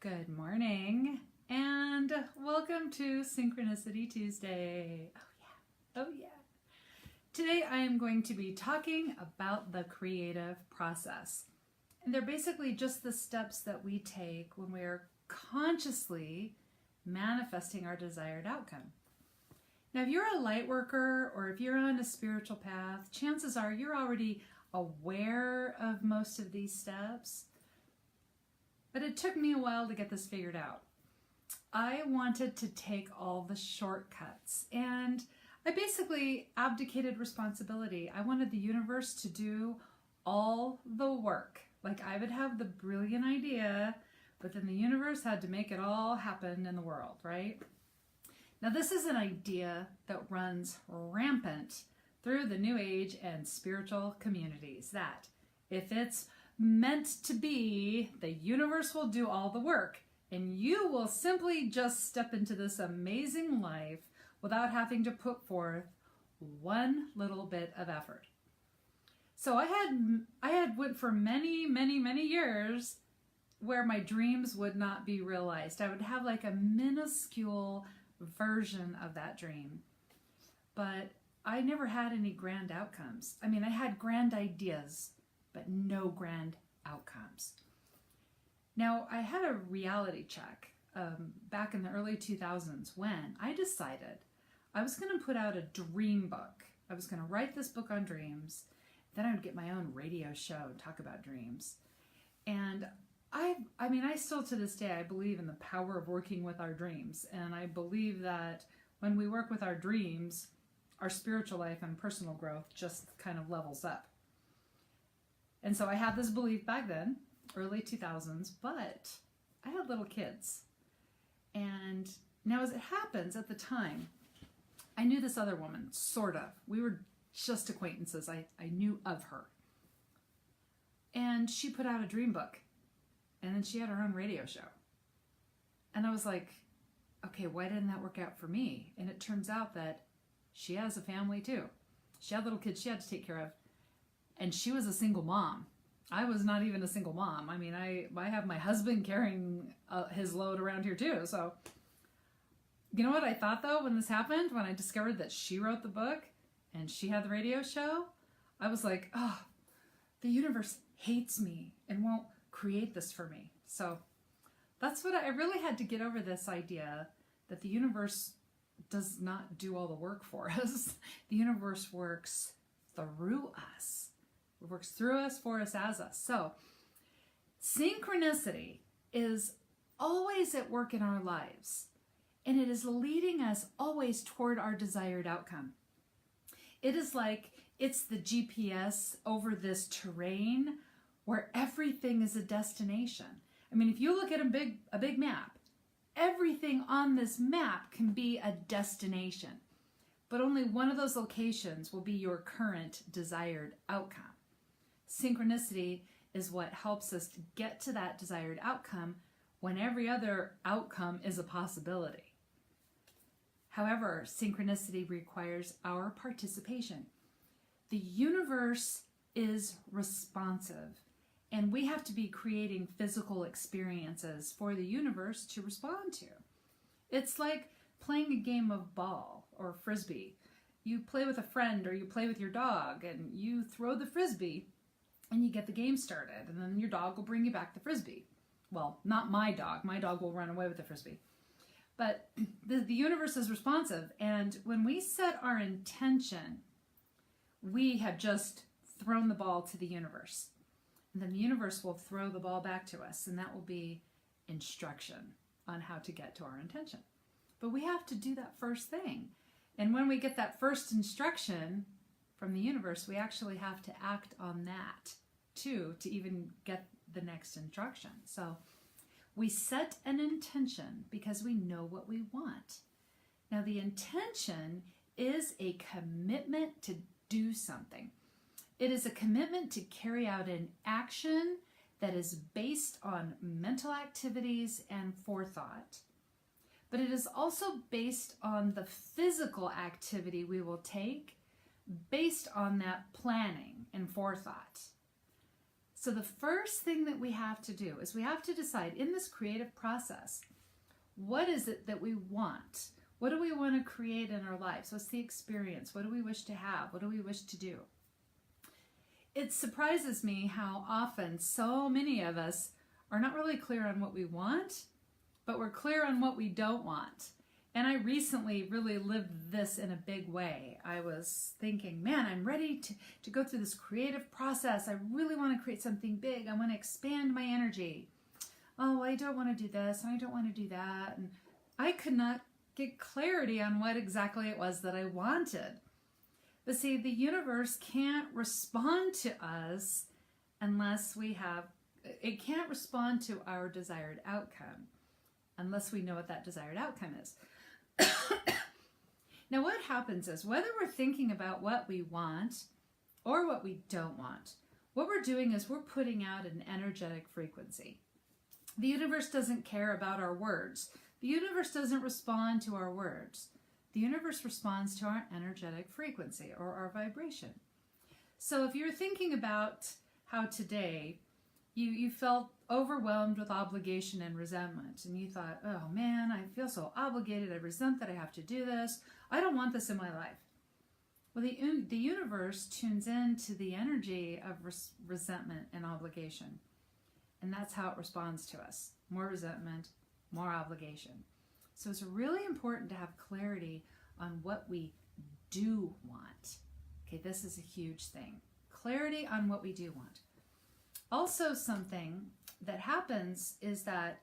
Good morning and welcome to Synchronicity Tuesday. Oh yeah. Today I am going to be talking about the creative process. And they're basically just the steps that we take when we are consciously manifesting our desired outcome. Now, if you're a light worker or if you're on a spiritual path, chances are you're already aware of most of these steps. But it took me a while to get this figured out. I wanted to take all the shortcuts and I basically abdicated responsibility. I wanted the universe to do all the work. Like I would have the brilliant idea, but then the universe had to make it all happen in the world, right? Now this is an idea that runs rampant through the New Age and spiritual communities, that if it's meant to be, the universe will do all the work and you will simply just step into this amazing life without having to put forth one little bit of effort. So I had went for many years where my dreams would not be realized. I would have like a minuscule version of that dream, but I never had any grand outcomes. I mean, I had grand ideas, but no grand outcomes. Now, I had a reality check back in the early 2000s when I decided I was going to put out a dream book. I was going to write this book on dreams. Then I would get my own radio show and talk about dreams. And I still to this day, I believe in the power of working with our dreams. And I believe that when we work with our dreams, our spiritual life and personal growth just kind of levels up. And so I had this belief back then, early 2000s, but I had little kids. And now as it happens at the time, I knew this other woman, sort of. We were just acquaintances. I knew of her. And she put out a dream book. And then she had her own radio show. And I was like, okay, why didn't that work out for me? And it turns out that she has a family too. She had little kids she had to take care of. And she was a single mom. I was not even a single mom. I mean, I have my husband carrying his load around here too. So, you know what I thought though when this happened? When I discovered that she wrote the book and she had the radio show, I was like, oh, the universe hates me and won't create this for me. So that's what I really had to get over, this idea that the universe does not do all the work for us. The universe works through us. It works through us, for us, as us. So synchronicity is always at work in our lives, and it is leading us always toward our desired outcome. It is like it's the GPS over this terrain where everything is a destination. I mean, if you look at a big map, everything on this map can be a destination, but only one of those locations will be your current desired outcome. Synchronicity is what helps us to get to that desired outcome when every other outcome is a possibility. However, synchronicity requires our participation. The universe is responsive, and we have to be creating physical experiences for the universe to respond to. It's like playing a game of ball or frisbee. You play with a friend or you play with your dog and you throw the frisbee and you get the game started, and then your dog will bring you back the frisbee. Well, not my dog. My dog will run away with the frisbee. But the universe is responsive, and when we set our intention, we have just thrown the ball to the universe. And then the universe will throw the ball back to us, and that will be instruction on how to get to our intention. But we have to do that first thing. And when we get that first instruction from the universe, we actually have to act on that too to even get the next instruction. So we set an intention because we know what we want. Now the intention is a commitment to do something. It is a commitment to carry out an action that is based on mental activities and forethought. But it is also based on the physical activity we will take based on that planning and forethought. So the first thing that we have to do is we have to decide in this creative process, what is it that we want? What do we want to create in our lives? What's the experience? What do we wish to have? What do we wish to do? It surprises me how often so many of us are not really clear on what we want, but we're clear on what we don't want. And I recently really lived this in a big way. I was thinking, man, I'm ready to go through this creative process. I really want to create something big. I want to expand my energy. Oh, I don't want to do this, and I don't want to do that. And I could not get clarity on what exactly it was that I wanted. But see, the universe can't respond to us unless it can't respond to our desired outcome unless we know what that desired outcome is. Now, what happens is whether we're thinking about what we want or what we don't want, what we're doing is we're putting out an energetic frequency. The universe doesn't care about our words. The universe doesn't respond to our words. The universe responds to our energetic frequency or our vibration. So if you're thinking about how today you felt overwhelmed with obligation and resentment, and you thought, oh man, I feel so obligated, I resent that I have to do this, I don't want this in my life. Well, the universe tunes into the energy of resentment and obligation, and that's how it responds to us. More resentment, more obligation. So it's really important to have clarity on what we do want. Okay, this is a huge thing. Clarity on what we do want. Also, something that happens is that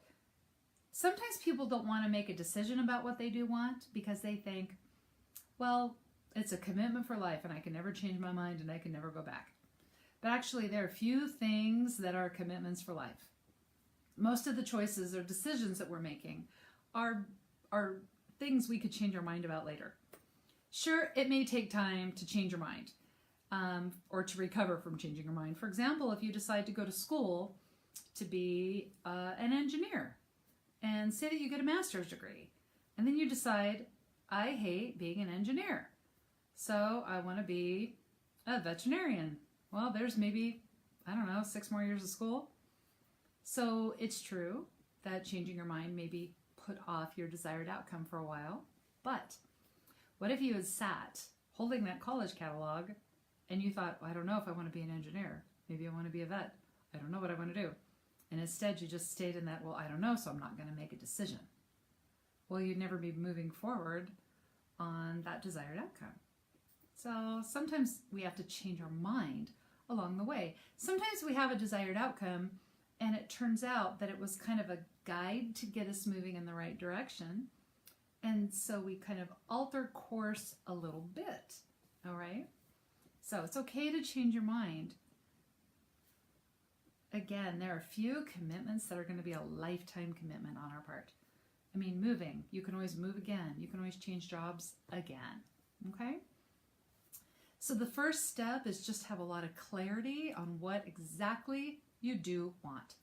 sometimes people don't want to make a decision about what they do want because they think, well, it's a commitment for life and I can never change my mind and I can never go back. But actually, there are few things that are commitments for life. Most of the choices or decisions that we're making are things we could change our mind about later. Sure, it may take time to change your mind. Or to recover from changing your mind. For example, if you decide to go to school to be an engineer and say that you get a master's degree, and then you decide, I hate being an engineer, so I want to be a veterinarian. Well, there's maybe, 6 more years of school. So it's true that changing your mind maybe put off your desired outcome for a while, but what if you had sat holding that college catalog and you thought, well, I don't know if I want to be an engineer. Maybe I want to be a vet. I don't know what I want to do. And instead you just stayed in that, well, I don't know, so I'm not going to make a decision. Well, you'd never be moving forward on that desired outcome. So sometimes we have to change our mind along the way. Sometimes we have a desired outcome and it turns out that it was kind of a guide to get us moving in the right direction. And so we kind of alter course a little bit. All right? So it's okay to change your mind. Again, there are few commitments that are going to be a lifetime commitment on our part. I mean, moving, you can always move again. You can always change jobs again. Okay? So the first step is just have a lot of clarity on what exactly you do want.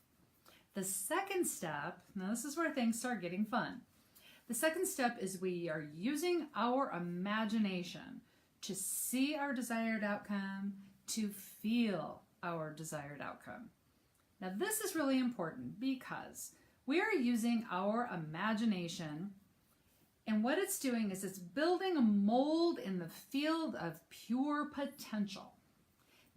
The second step, now this is where things start getting fun. The second step is we are using our imagination to see our desired outcome, to feel our desired outcome. Now this is really important because we are using our imagination, and what it's doing is it's building a mold in the field of pure potential.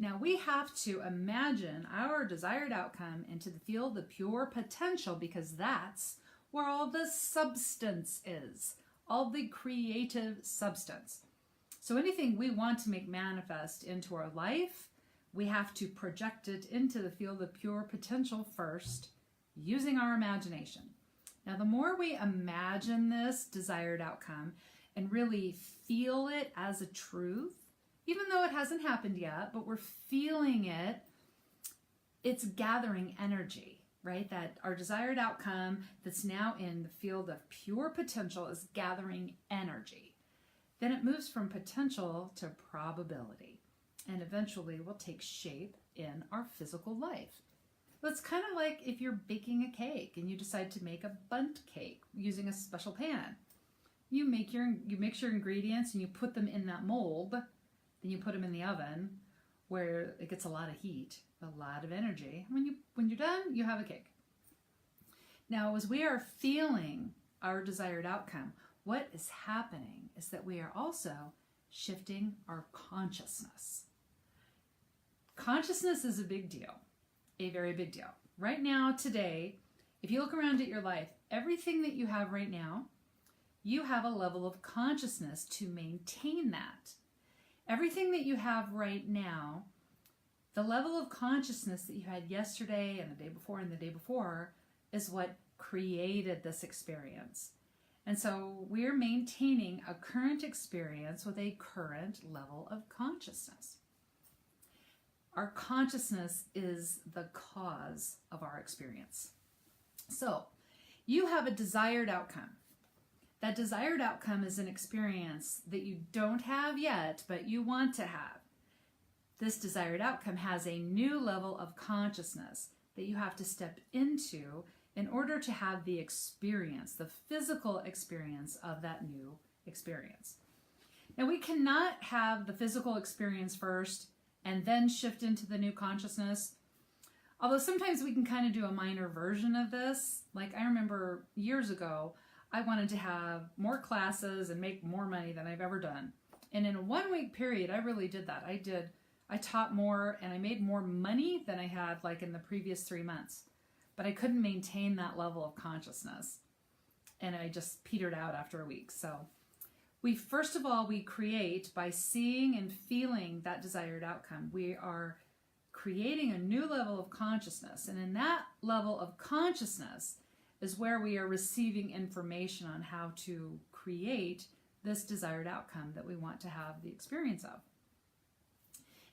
Now we have to imagine our desired outcome into the field of pure potential because that's where all the substance is, all the creative substance. So anything we want to make manifest into our life, we have to project it into the field of pure potential first, using our imagination. Now, the more we imagine this desired outcome and really feel it as a truth, even though it hasn't happened yet, but we're feeling it, it's gathering energy, right? That our desired outcome that's now in the field of pure potential is gathering energy. Then it moves from potential to probability and eventually will take shape in our physical life. Well, it's kind of like if you're baking a cake and you decide to make a bundt cake using a special pan. You mix your ingredients and you put them in that mold, then you put them in the oven. where it gets a lot of heat, a lot of energy. When you're done, you have a cake. Now, as we are feeling our desired outcome, what is happening is that we are also shifting our consciousness. Consciousness is a big deal, a very big deal. Right now, today, if you look around at your life, everything that you have right now, you have a level of consciousness to maintain that. Everything that you have right now, the level of consciousness that you had yesterday and the day before and the day before is what created this experience. And so we're maintaining a current experience with a current level of consciousness. Our consciousness is the cause of our experience. So you have a desired outcome. That desired outcome is an experience that you don't have yet, but you want to have. This desired outcome has a new level of consciousness that you have to step into in order to have the experience, the physical experience of that new experience. Now, we cannot have the physical experience first and then shift into the new consciousness. Although sometimes we can kind of do a minor version of this. Like I remember years ago, I wanted to have more classes and make more money than I've ever done. And in a 1 week period, I really did that. I taught more and I made more money than I had like in the previous 3 months. But I couldn't maintain that level of consciousness. And I just petered out after a week. So first of all, we create by seeing and feeling that desired outcome. We are creating a new level of consciousness. And in that level of consciousness is where we are receiving information on how to create this desired outcome that we want to have the experience of.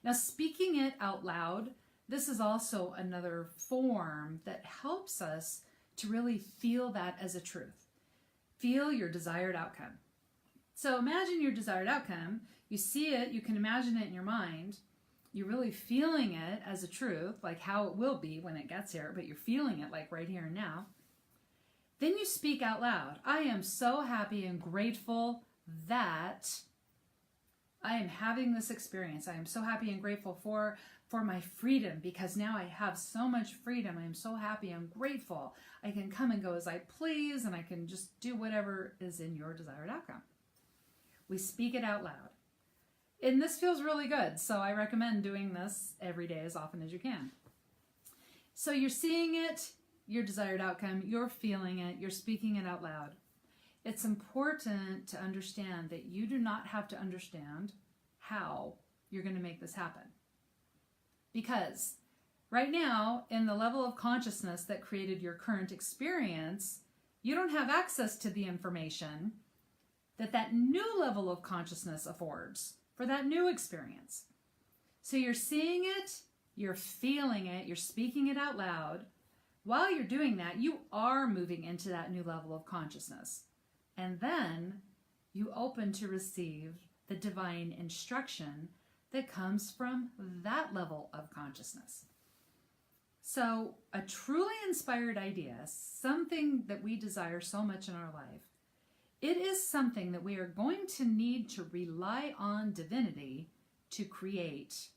Now, speaking it out loud, this is also another form that helps us to really feel that as a truth. Feel your desired outcome. So imagine your desired outcome. You see it, you can imagine it in your mind. You're really feeling it as a truth, like how it will be when it gets here, but you're feeling it like right here and now. Then you speak out loud. I am so happy and grateful that I am having this experience. I am so happy and grateful for my freedom, because now I have so much freedom. I am so happy and grateful. I can come and go as I please, and I can just do whatever is in your desired outcome. We speak it out loud. And this feels really good, so I recommend doing this every day as often as you can. So you're seeing it, your desired outcome, you're feeling it, you're speaking it out loud. It's important to understand that you do not have to understand how you're going to make this happen. Because right now, in the level of consciousness that created your current experience, you don't have access to the information that new level of consciousness affords for that new experience. So you're seeing it, you're feeling it, you're speaking it out loud. While you're doing that, you are moving into that new level of consciousness. And then you open to receive the divine instruction that comes from that level of consciousness. So a truly inspired idea, something that we desire so much in our life, it is something that we are going to need to rely on divinity to create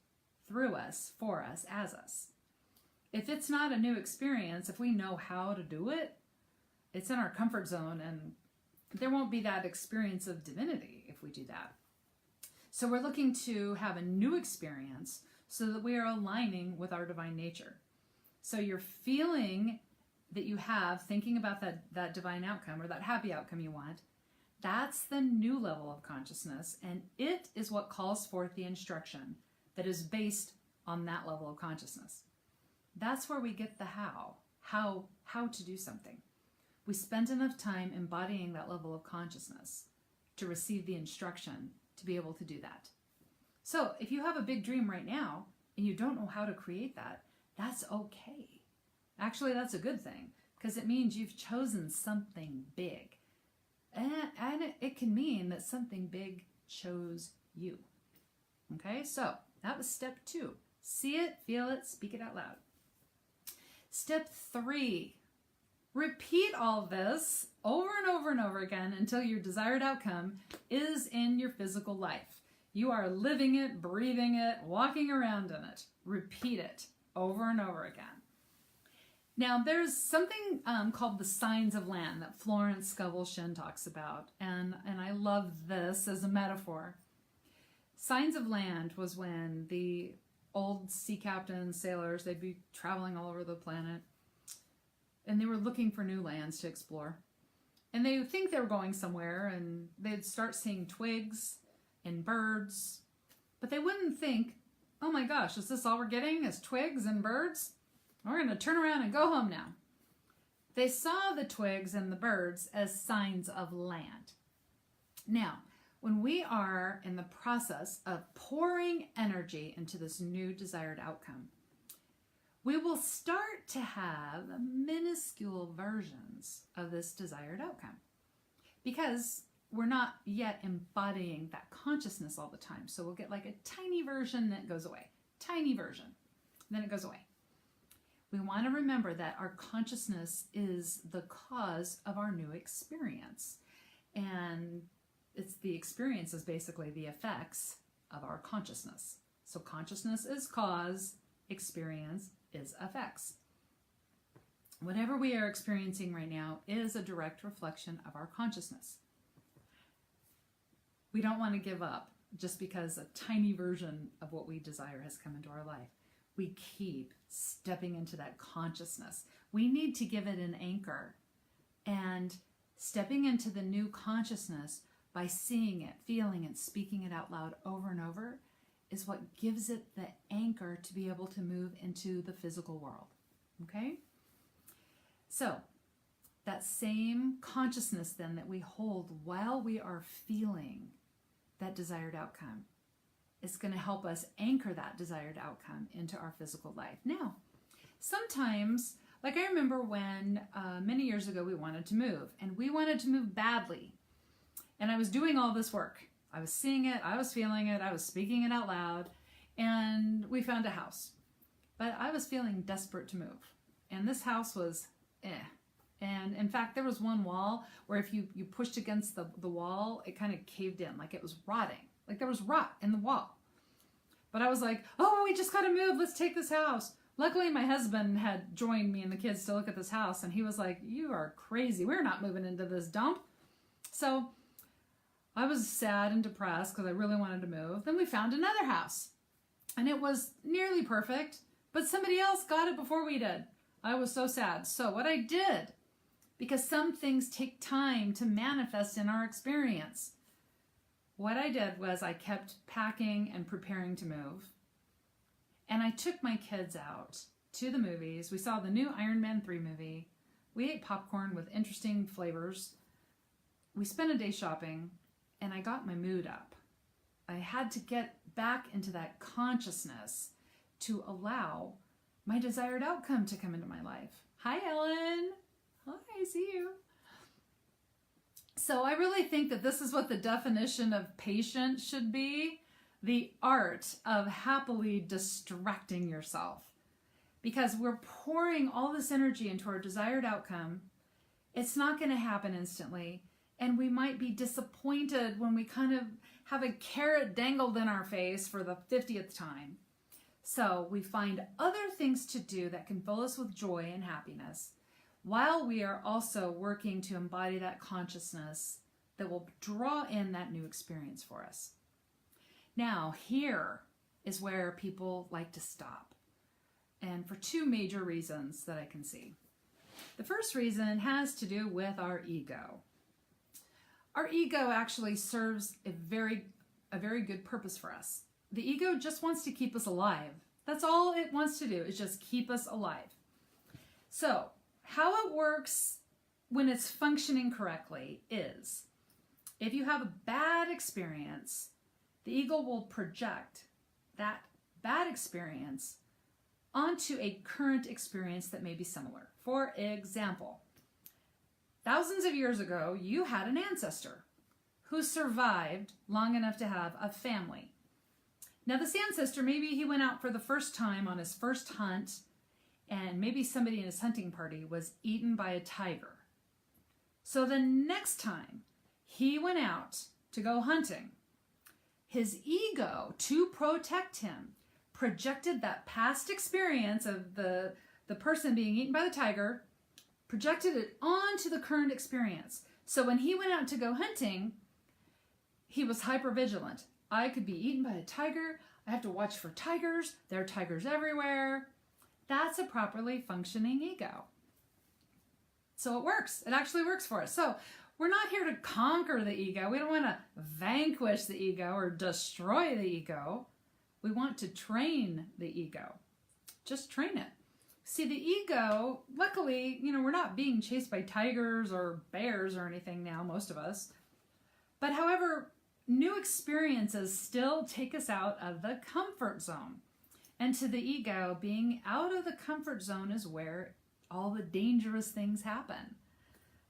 through us, for us, as us. If it's not a new experience, if we know how to do it, it's in our comfort zone, and there won't be that experience of divinity if we do that. So we're looking to have a new experience so that we are aligning with our divine nature. So you're feeling that you have, thinking about that divine outcome or that happy outcome you want, that's the new level of consciousness, and it is what calls forth the instruction that is based on that level of consciousness. That's where we get the how to do something. We spend enough time embodying that level of consciousness to receive the instruction to be able to do that. So if you have a big dream right now and you don't know how to create that, that's okay. Actually, that's a good thing, because it means you've chosen something big. And it can mean that something big chose you. Okay, so that was step 2. See it, feel it, speak it out loud. Step 3, repeat all of this over and over and over again until your desired outcome is in your physical life. You are living it, breathing it, walking around in it. Repeat it over and over again. Now, there's something called the signs of land that Florence Scovel Shinn talks about, and I love this as a metaphor. Signs of land was when the old sea captains, sailors, they'd be traveling all over the planet, and they were looking for new lands to explore. And they would think they were going somewhere, and they'd start seeing twigs and birds, but they wouldn't think, oh my gosh, is this all we're getting is twigs and birds? We're going to turn around and go home now. They saw the twigs and the birds as signs of land. Now, when we are in the process of pouring energy into this new desired outcome, we will start to have minuscule versions of this desired outcome because we're not yet embodying that consciousness all the time. So we'll get like a tiny version that goes away, tiny version, then it goes away. We want to remember that our consciousness is the cause of our new experience. And it's the experience is basically the effects of our consciousness. So consciousness is cause, experience is effects. Whatever we are experiencing right now is a direct reflection of our consciousness. We don't want to give up just because a tiny version of what we desire has come into our life. We keep stepping into that consciousness. We need to give it an anchor. And stepping into the new consciousness by seeing it, feeling it, speaking it out loud over and over is what gives it the anchor to be able to move into the physical world. Okay? So, that same consciousness then that we hold while we are feeling that desired outcome, it's going to help us anchor that desired outcome into our physical life. Now, sometimes, like I remember when many years ago we wanted to move, and we wanted to move badly. And I was doing all this work. I was seeing it, I was feeling it, I was speaking it out loud, and we found a house. But I was feeling desperate to move. And this house was And in fact, there was one wall where if you pushed against the wall, it kind of caved in, like it was rotting. Like there was rot in the wall. But I was like, oh, we just got to move. Let's take this house. Luckily, my husband had joined me and the kids to look at this house. And he was like, you are crazy. We're not moving into this dump. So I was sad and depressed because I really wanted to move. Then we found another house. And it was nearly perfect. But somebody else got it before we did. I was so sad. So what I did, because some things take time to manifest in our experience, what I did was I kept packing and preparing to move. And I took my kids out to the movies. We saw the new Iron Man 3 movie. We ate popcorn with interesting flavors. We spent a day shopping, and I got my mood up. I had to get back into that consciousness to allow my desired outcome to come into my life. Hi, Ellen. Hi, I see you. So I really think that this is what the definition of patience should be. The art of happily distracting yourself. Because we're pouring all this energy into our desired outcome. It's not going to happen instantly. And we might be disappointed when we kind of have a carrot dangled in our face for the 50th time. So we find other things to do that can fill us with joy and happiness, while we are also working to embody that consciousness that will draw in that new experience for us. Now, here is where people like to stop, and for two major reasons that I can see. The first reason has to do with our ego. Our ego actually serves a very good purpose for us. The ego just wants to keep us alive. That's all it wants to do, is just keep us alive. So, how it works when it's functioning correctly is, if you have a bad experience, the ego will project that bad experience onto a current experience that may be similar. For example, thousands of years ago, you had an ancestor who survived long enough to have a family. Now, this ancestor, maybe he went out for the first time on his first hunt, and maybe somebody in his hunting party was eaten by a tiger. So the next time he went out to go hunting, his ego, to protect him, projected that past experience of the person being eaten by the tiger, projected it onto the current experience. So when he went out to go hunting, he was hypervigilant. I could be eaten by a tiger. I have to watch for tigers. There are tigers everywhere. That's a properly functioning ego. So it works. It actually works for us. So we're not here to conquer the ego. We don't want to vanquish the ego or destroy the ego. We want to train the ego. Just train it. See, the ego, luckily, we're not being chased by tigers or bears or anything now, most of us. But however, new experiences still take us out of the comfort zone. And to the ego, being out of the comfort zone is where all the dangerous things happen.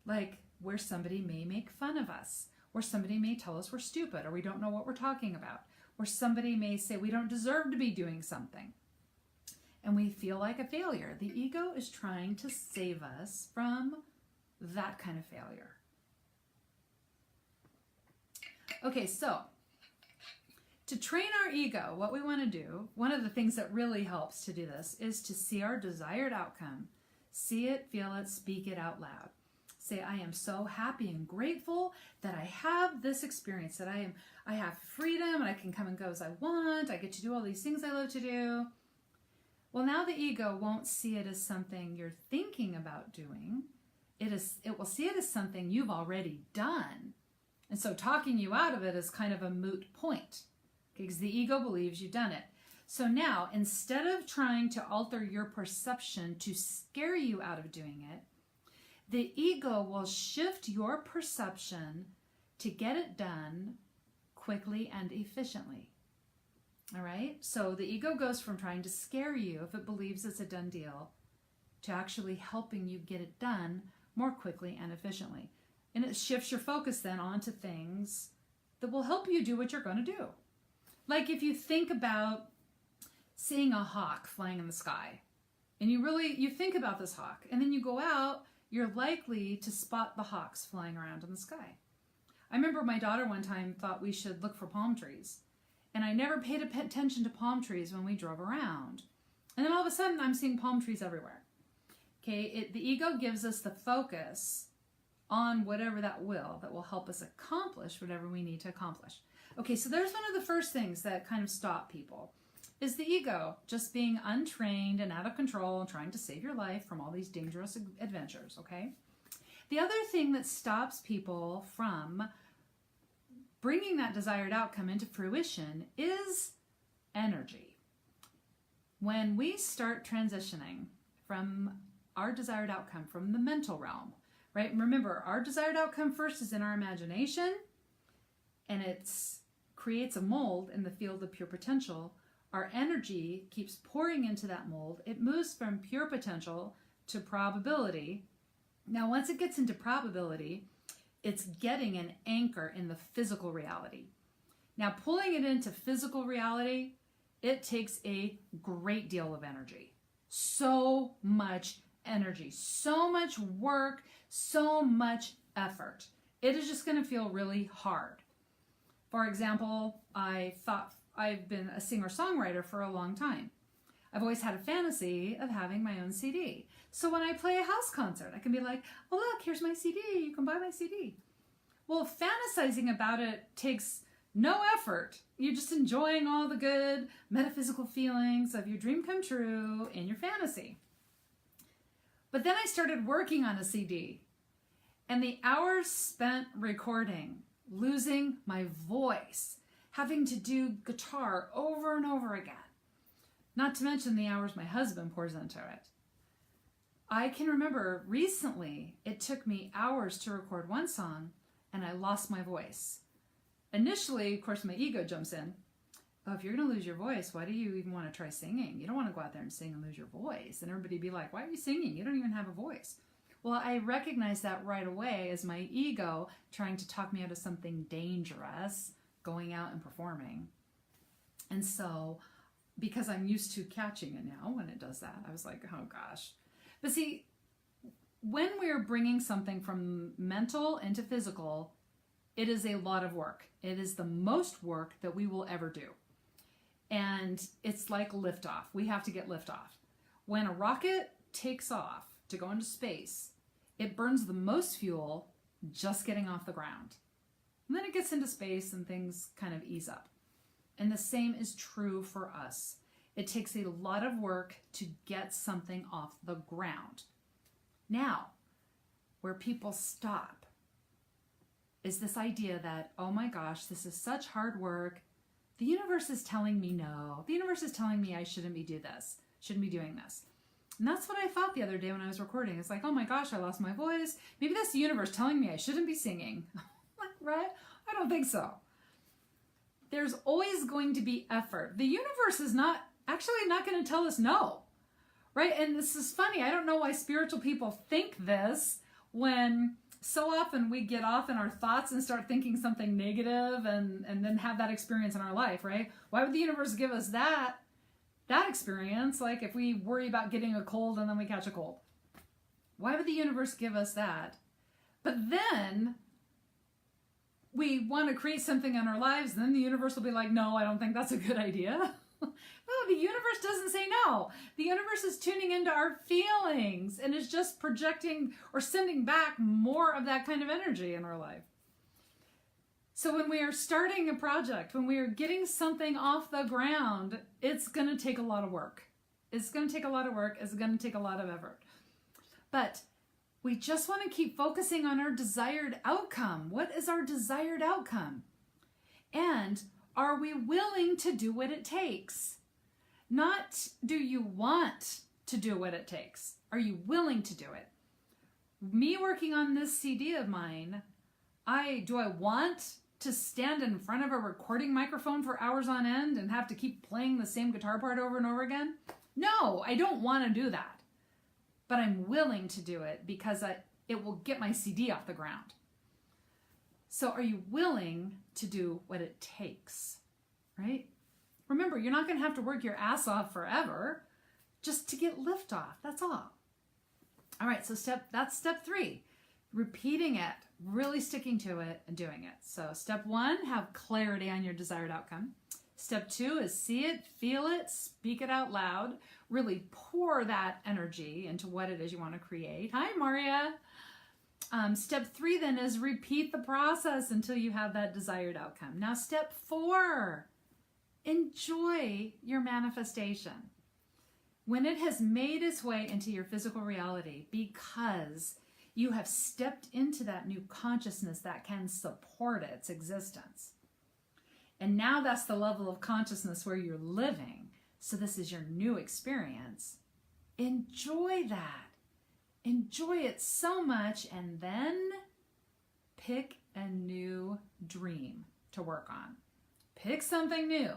Like where somebody may make fun of us, where somebody may tell us we're stupid or we don't know what we're talking about, where somebody may say we don't deserve to be doing something. And we feel like a failure. The ego is trying to save us from that kind of failure. Okay, so to train our ego, what we want to do, one of the things that really helps to do this is to see our desired outcome, see it, feel it, speak it out loud. Say, I am so happy and grateful that I have this experience, that I have freedom and I can come and go as I want. I get to do all these things I love to do. Well, now the ego won't see it as something you're thinking about doing. It will see it as something you've already done. And so talking you out of it is kind of a moot point, because the ego believes you've done it. So now, instead of trying to alter your perception to scare you out of doing it, the ego will shift your perception to get it done quickly and efficiently. All right? So the ego goes from trying to scare you, if it believes it's a done deal, to actually helping you get it done more quickly and efficiently. And it shifts your focus then onto things that will help you do what you're going to do. Like if you think about seeing a hawk flying in the sky, and you think about this hawk, and then you go out, you're likely to spot the hawks flying around in the sky. I remember my daughter one time thought we should look for palm trees. And I never paid attention to palm trees when we drove around. And then all of a sudden, I'm seeing palm trees everywhere. Okay, the ego gives us the focus on whatever that will help us accomplish whatever we need to accomplish. Okay, so there's one of the first things that kind of stop people, is the ego just being untrained and out of control and trying to save your life from all these dangerous adventures, okay? The other thing that stops people from bringing that desired outcome into fruition is energy. When we start transitioning from our desired outcome from the mental realm, right? Remember, our desired outcome first is in our imagination, and it creates a mold in the field of pure potential. Our energy keeps pouring into that mold. It moves from pure potential to probability. Now, once it gets into probability, it's getting an anchor in the physical reality. Now, pulling it into physical reality, it takes a great deal of energy. So much energy, so much work, so much effort. It is just going to feel really hard. For example, I've been a singer-songwriter for a long time. I've always had a fantasy of having my own CD. So when I play a house concert, I can be like, oh, look, here's my CD. You can buy my CD. Well, fantasizing about it takes no effort. You're just enjoying all the good metaphysical feelings of your dream come true in your fantasy. But then I started working on a CD, and the hours spent recording, losing my voice, having to do guitar over and over again, not to mention the hours my husband pours into it. I can remember recently it took me hours to record one song, and I lost my voice. Initially, of course, my ego jumps in. Oh, if you're going to lose your voice, why do you even want to try singing? You don't want to go out there and sing and lose your voice. And everybody be like, why are you singing? You don't even have a voice. Well, I recognized that right away as my ego trying to talk me out of something dangerous, going out and performing. And so, because I'm used to catching it now when it does that, I was like, oh gosh. But see, when we're bringing something from mental into physical, it is a lot of work. It is the most work that we will ever do. And it's like liftoff. We have to get liftoff. When a rocket takes off to go into space, it burns the most fuel just getting off the ground. And then it gets into space and things kind of ease up. And the same is true for us. It takes a lot of work to get something off the ground. Now, where people stop is this idea that, oh my gosh, this is such hard work. The universe is telling me no. The universe is telling me I shouldn't be doing this. And that's what I thought the other day when I was recording. It's like, oh my gosh, I lost my voice. Maybe that's the universe telling me I shouldn't be singing. Right? I don't think so. There's always going to be effort. The universe is not going to tell us no. Right? And this is funny. I don't know why spiritual people think this when so often we get off in our thoughts and start thinking something negative and then have that experience in our life, right? Why would the universe give us that experience? Like if we worry about getting a cold and then we catch a cold. Why would the universe give us that? But then we want to create something in our lives, and then the universe will be like, no, I don't think that's a good idea. No, the universe doesn't say no. The universe is tuning into our feelings and is just projecting or sending back more of that kind of energy in our life. So when we are starting a project, when we are getting something off the ground, it's going to take a lot of work. It's going to take a lot of work. It's going to take a lot of effort. But we just want to keep focusing on our desired outcome. What is our desired outcome? And are we willing to do what it takes? Not do you want to do what it takes? Are you willing to do it? Me working on this CD of mine, do I want to stand in front of a recording microphone for hours on end and have to keep playing the same guitar part over and over again? No, I don't want to do that. But I'm willing to do it because it will get my CD off the ground. So are you willing to do what it takes, right? Remember, you're not going to have to work your ass off forever just to get liftoff. That's all. All right, so that's step 3. Repeating it, really sticking to it and doing it. So step 1, have clarity on your desired outcome. Step 2 is see it, feel it, speak it out loud. Really pour that energy into what it is you want to create. Hi, Maria. Step 3 then is repeat the process until you have that desired outcome. Now, step 4, enjoy your manifestation. When it has made its way into your physical reality, because you have stepped into that new consciousness that can support its existence. And now that's the level of consciousness where you're living. So this is your new experience. Enjoy that. Enjoy it so much, and then pick a new dream to work on. Pick something new.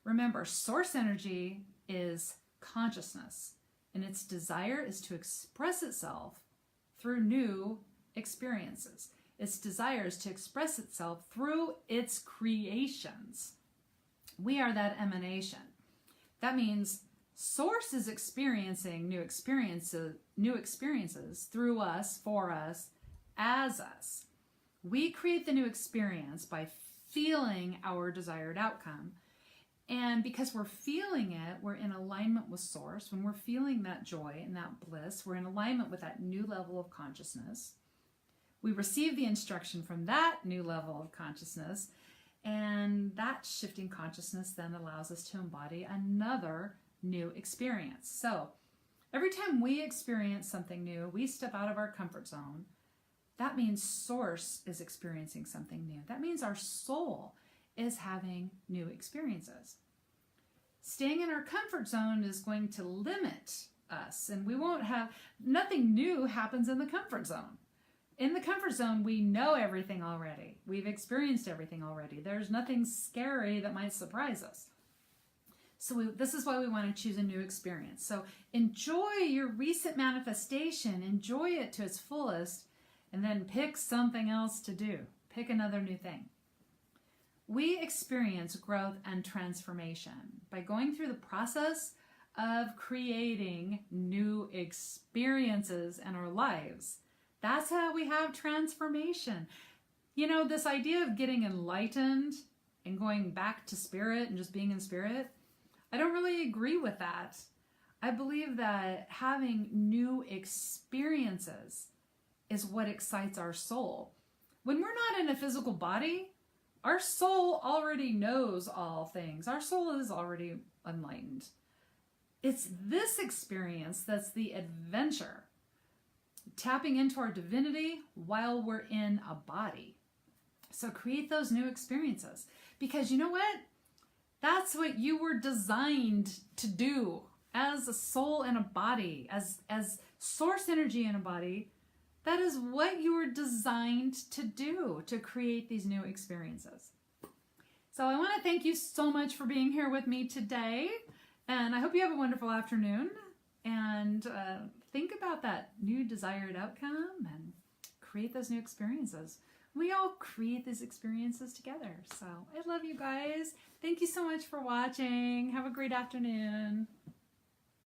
Remember, source energy is consciousness, and its desire is to express itself through new experiences. Its desire is to express itself through its creations. We are that emanation. That means source is experiencing new experiences through us, for us, as us. We create the new experience by feeling our desired outcome. And because we're feeling it, we're in alignment with source. When we're feeling that joy and that bliss, we're in alignment with that new level of consciousness. We receive the instruction from that new level of consciousness, and that shifting consciousness then allows us to embody another new experience. So every time we experience something new, we step out of our comfort zone. That means source is experiencing something new. That means our soul is having new experiences. Staying in our comfort zone is going to limit us, and nothing new happens in the comfort zone. In the comfort zone, we know everything already. We've experienced everything already. There's nothing scary that might surprise us. So this is why we want to choose a new experience. So enjoy your recent manifestation, enjoy it to its fullest, and then pick something else to do. Pick another new thing. We experience growth and transformation by going through the process of creating new experiences in our lives. That's how we have transformation. You know, this idea of getting enlightened and going back to spirit and just being in spirit, I don't really agree with that. I believe that having new experiences is what excites our soul. When we're not in a physical body, our soul already knows all things. Our soul is already enlightened. It's this experience that's the adventure, tapping into our divinity while we're in a body. So create those new experiences, because you know what? That's what you were designed to do as a soul in a body, as source energy in a body. That is what you were designed to do, to create these new experiences. So I want to thank you so much for being here with me today. And I hope you have a wonderful afternoon. And think about that new desired outcome and create those new experiences. We all create these experiences together. So I love you guys. Thank you so much for watching. Have a great afternoon.